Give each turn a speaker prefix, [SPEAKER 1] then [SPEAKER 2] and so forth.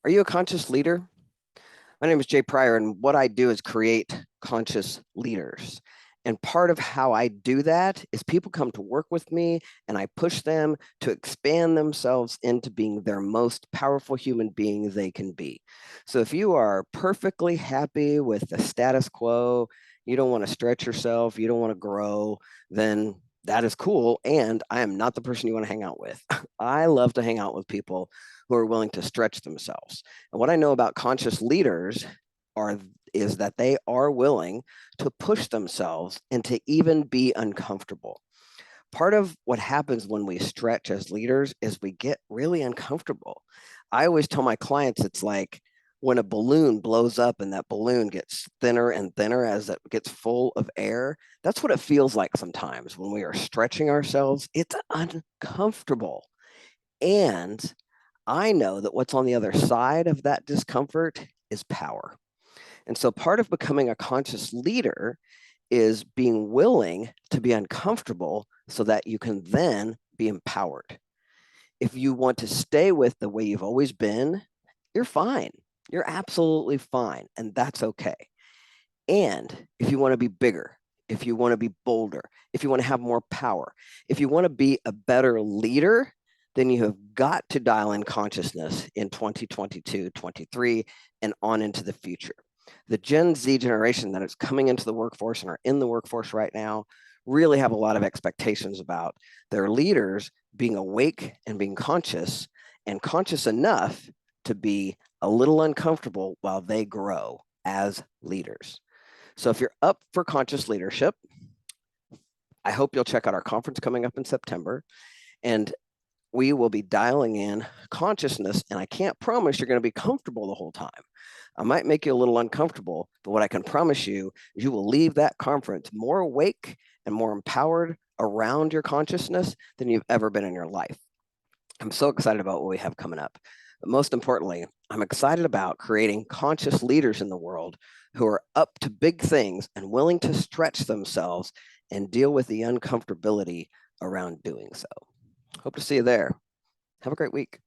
[SPEAKER 1] Are you a conscious leader? My name is Jay Pryor, and what I do is create conscious leaders. And part of how I do that is people come to work with me and I push them to expand themselves into being their most powerful human being they can be. So if you are perfectly happy with the status quo, you don't want to stretch yourself, you don't want to grow, then that is cool. And I am not the person you want to hang out with. I love to hang out with people who are willing to stretch themselves. And what I know about conscious leaders are is that they are willing to push themselves and to even be uncomfortable. Part of what happens when we stretch as leaders is we get really uncomfortable. I always tell my clients it's like when a balloon blows up and that balloon gets thinner and thinner as it gets full of air. That's what it feels like sometimes when we are stretching ourselves. It's uncomfortable. And I know that what's on the other side of that discomfort is power. And so part of becoming a conscious leader is being willing to be uncomfortable so that you can then be empowered. If you want to stay with the way you've always been, you're fine. You're absolutely fine. And that's okay. And if you want to be bigger, if you want to be bolder, if you want to have more power, if you want to be a better leader, then you have got to dial in consciousness in 2022, 23, and on into the future. The Gen Z generation that is coming into the workforce and are in the workforce right now really have a lot of expectations about their leaders being awake and being conscious and conscious enough to be a little uncomfortable while they grow as leaders. So if you're up for conscious leadership, I hope you'll check out our conference coming up in September. And we will be dialing in consciousness, and I can't promise you're going to be comfortable the whole time. I might make you a little uncomfortable, but what I can promise you is you will leave that conference more awake and more empowered around your consciousness than you've ever been in your life. I'm so excited about what we have coming up. But most importantly, I'm excited about creating conscious leaders in the world who are up to big things and willing to stretch themselves and deal with the uncomfortability around doing so. Hope to see you there. Have a great week.